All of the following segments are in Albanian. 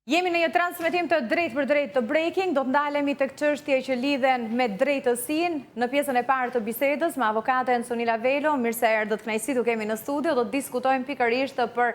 Jemi në një transmetim të drejt për drejt të Breaking, do të ndalemi të çështje që lidhen me drejtësinë. Në pjesën e parë të bisedës me avokaten Sunila Velo, mirë se erdhët kënaqësi të kemi në studio, do të diskutojmë pikërisht për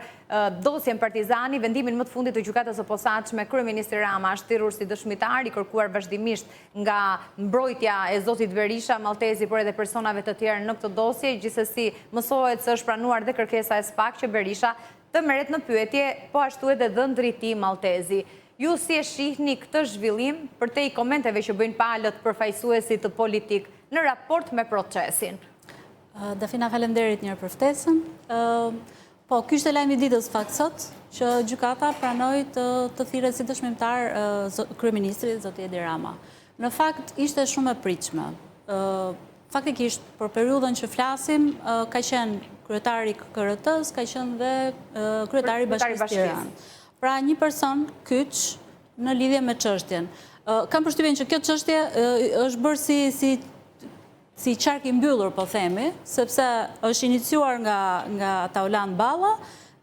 dosjen Partizani, vendimin më të fundit të gjykatës së posaçme. Kryeministri Rama është thirrur si dëshmitar, i kërkuar vazhdimisht nga mbrojtja e zotit Berisha, Maltezi, por edhe personave të tjerë në këtë dosje. Gjithsesi, mësohet se është pranuar dhe kërkesa e SPAK që Berisha të merret në pyetje, po ashtu edhe dhëndri i tij Maltezi. Ju si e shihni këtë zhvillim përtej komenteve që bëjnë palët përfaqësuesit të politik në raport me procesin? Dafina, faleminderit njërë për ftesën. Po, ky ishte lajmi i ditës fakt sot, që gjykata pranoi të thirret si dëshmitar kryeministri zoti Edi Rama. Në fakt ishte shumë e pritshme. Faktikisht, për periudhën që flasim, ka qenë kryetari KKRT-s, ka qenë dhe kryetari i Bashkisë Tiranë. Pra një person kyç në lidhje me çështjen. Kam përshtypjen që kjo çështje është bërë si qark i mbyllur, po themi, sepse është iniciuar nga Taulan Balla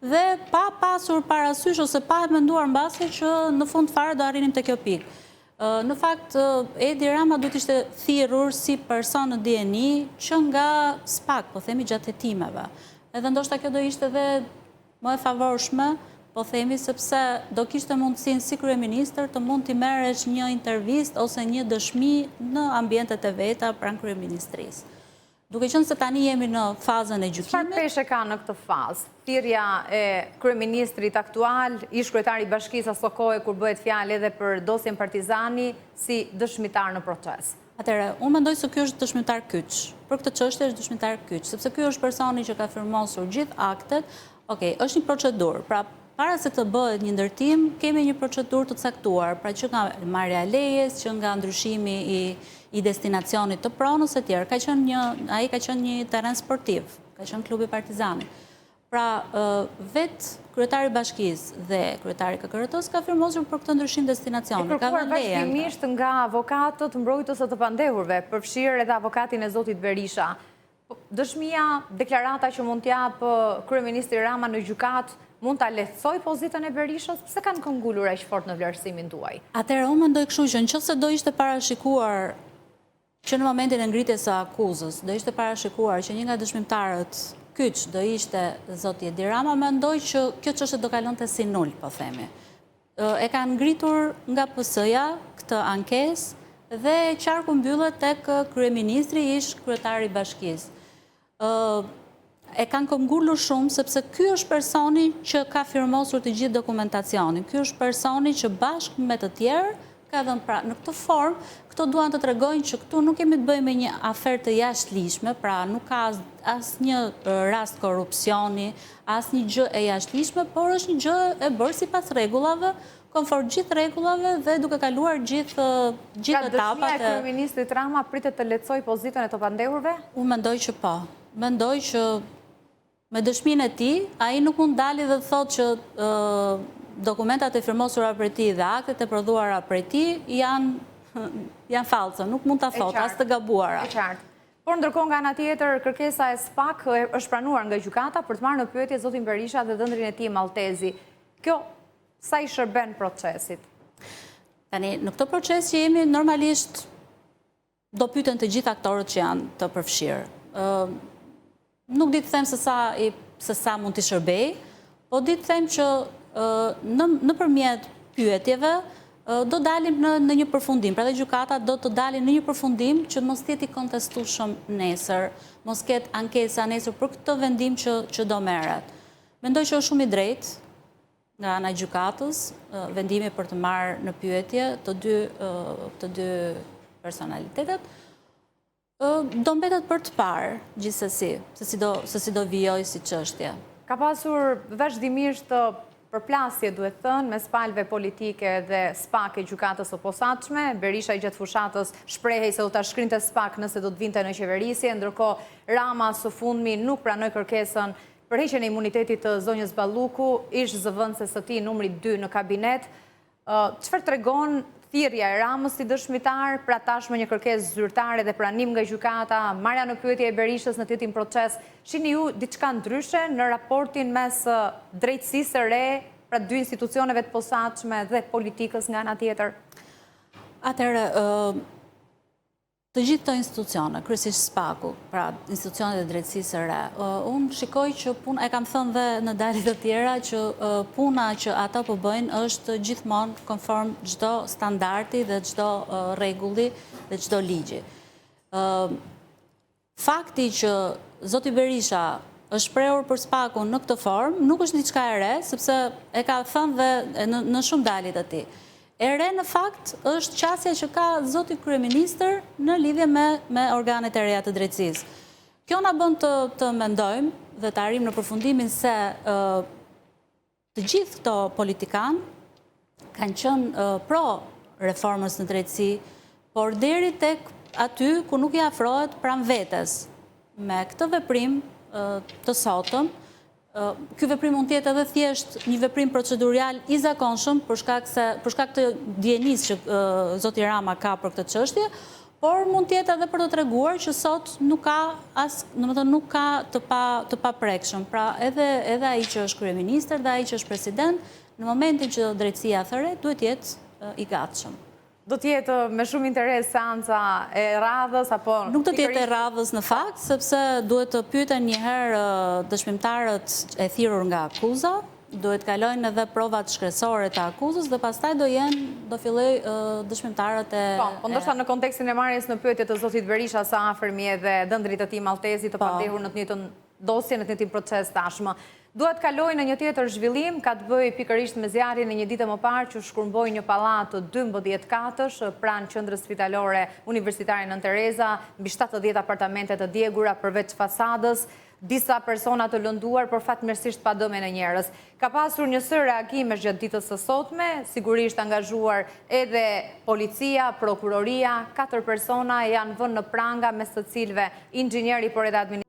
dhe pa pasur parasysh ose pa menduar mbasi që në fund fare do arrinim te kjo pikë. Në fakt, Edi Rama duhet ishte thirrur si person në DNI që nga SPAK, po themi, gjatë hetimeve. Edhe ndoshta kjo do ishte dhe më e favorshme, po themi, sepse do kishte mundësinë si kryeministër të mund t'i merresh një intervistë ose një dëshmi në ambientet e veta pranë kryeministrisë. Duke qenë se tani jemi në fazën e gjykimit. Çfarë peshe ka në këtë fazë? Thirrja e kryeministrit aktual, ish kryetari i Bashkisë aso kohë kur bëhet fjalë edhe për dosjen Partizani si dëshmitar në proces. Atëherë, unë mendoj se ky është dëshmitar kyç. Për këtë çështje është dëshmitar kyç, sepse ky është personi që ka firmosur gjithë aktet. Okej, është një procedurë. Pra, para se të bëhet një ndërtim, kemi një procedurë të caktuar, pra që nga marrja e lejes, që nga ndryshimi i destinacionit të pronës e tjerë. Ai ka qenë një terren sportiv, ka qenë klubi Partizani. Pra, vetë kryetari i Bashkisë dhe kryetari i KKRT-s ka firmosur për këtë ndryshim destinacioni. E kërkuar vazhdimisht nga avokatët mbrojtës së të pandehurve, përfshirë edhe avokatin e zotit Berisha. Dëshmia, deklarata që mund t'jap kryeministri Rama në gjykatë, mund ta lehtësoj pozitën e Berishës? Pse kanë këmbgulur aq fort në vlerësimin tuaj? Atëherë, unë mendoj kështu që nëse do ishte parashikuar që në momentin e ngritjes së akuzës, do ishte parashikuar që një nga dëshmitarët kyç do ishte zoti Edi Rama, mendoj që kjo çështje do kalonte si nul, po themi. E kanë ngritur nga PS-ja këtë ankesë dhe qarku mbyllet tek kryeministri ish kryetari i Bashkisë. E kanë këmbgulur shumë sepse ky është personi që ka firmosur të gjithë dokumentacionin. Ky është personi që bashkë me të tjerë ka dhënë pra në këtë formë. Këto duan të tregojnë që këtu nuk kemi të bëjmë me një aferë të jashtëligjshme, pra nuk ka asnjë rast korrupsioni, asnjë gjë e jashtëligjshme, por është një gjë e bërë sipas rregullave, konform gjithë rregullave dhe duke kaluar gjithë etapat. Ka dëshmia e kryeministrit Rama pritet të lehtësoj pozitën e të pandehurve? Unë mendoj që po. Mendoj që me dëshminë e tij, ai nuk mund dali dhe të thotë që dokumentat e firmosura prej tij dhe aktet e prodhuara prej tij janë false, nuk mund ta thotë as të gabuara. E qartë. Por ndërkohë nga ana tjetër, kërkesa e SPAK është pranuar nga gjykata për të marrë në pyetje zotin Berisha dhe dhëndrin e tij Maltezi. Kjo sa i shërben procesit? Tani, në këtë proces që jemi, normalisht do pyeten të gjithë aktorët që janë të përfshirë. Nuk di të them se sa mund t'i shërbej, po di të them që nëpërmjet pyetjeve do dalim në një përfundim. Pra dhe gjykata do të dalin në një përfundim që mos t'jeti kontestueshëm nesër, mos ketë ankesa nesër për këtë vendim që do merret. Mendoj që është shumë i drejtë nga ana e gjykatës vendimi për të marrë në pyetje të dy personalitetet. Do mbetet për të parë gjithsesi, se si do vijojë si çështje. Ka pasur vazhdimisht përplasje, duhet thënë, mes palëve politike dhe SPAK e gjykatës së posaçme. Berisha i gjatë fushatës shprehej se do ta shkrinte SPAK nëse do të vinte në qeverisje, ndërkohë Rama së fundmi nuk pranoi kërkesën për heqjen e imunitetit të zonjës Balluku, ish zëvendëses së tij numri 2 në kabinet. Çfarë tregon thirrja e Ramës si dëshmitar, pra tashmë një kërkesë zyrtare dhe pranim nga gjykata, marrja në pyetje e Berishës në tjetrin proces, shihni ju diçka ndryshe në raportin mes drejtësisë së re, pra dy institucioneve të posaçme dhe politikës nga ana tjetër? Atëherë, të gjithë të institucione, kryesisht SPAK-u, pra institucionet e drejtësisë së re, unë shikoj që e kam thënë dhe në dalje të tjera, që puna që ata po bëjnë është gjithmonë konform çdo standardi dhe çdo rregulli dhe çdo ligji. Fakti që zoti Berisha është shprehur për SPAK-un në këtë formë nuk është diçka e re, sepse e ka thënë dhe në shumë dalje të tij. E re në fakt është qasja që ka zoti kryeministër në lidhje me organet e reja të drejtësisë. Kjo na bën të mendojmë dhe të arrijmë në përfundimin se të gjithë këto politikanë kanë qenë pro reformës në drejtësi, por deri tek aty ku nuk i afrohet pranë vetes. Me këtë veprim të sotëm, ky veprim mund të jetë edhe thjesht një veprim procedurial i zakonshëm për shkak të dienisë që zoti Rama ka për këtë çështje, por mund të jetë edhe për të treguar që sot nuk ka të paprekshëm. Pra edhe ai që është kryeministër dhe ai që është president, në momentin që drejtësia thëre, duhet jetë i gatshëm. Do t'jetë me shumë interes seanca e radhës, apo... Nuk do t'jetë e radhës në fakt, sepse duhet të pyeten njëherë dëshmimtarët e thirrur nga akuza, duhet kalojnë edhe provat shkresore të akuzës dhe pastaj do filloj dëshmimtarët e... Po ndoshta në kontekstin e marrjes në pyetje të zotit Berisha sa afërmi edhe dëndrit të tij maltezi të pandehur në të njëjtën dosje, në të njëjtin proces tashmë. Duhet kaloj në një tjetër zhvillim, ka të bëjë pikërisht me zjarrin e një dite më parë që shkrumboi një pallat të 12 katësh pranë qendrës spitalore universitare Nën Tereza, mbi 70 apartamente të djegura përveç fasadës, disa persona të lënduar, por fatmirësisht pa dëme në njerëz. Ka pasur një sër reagimesh gjatë ditës së sotme, sigurisht angazhuar edhe policia, prokuroria, 4 persona janë vënë në pranga, mes të cilëve inxhinieri por edhe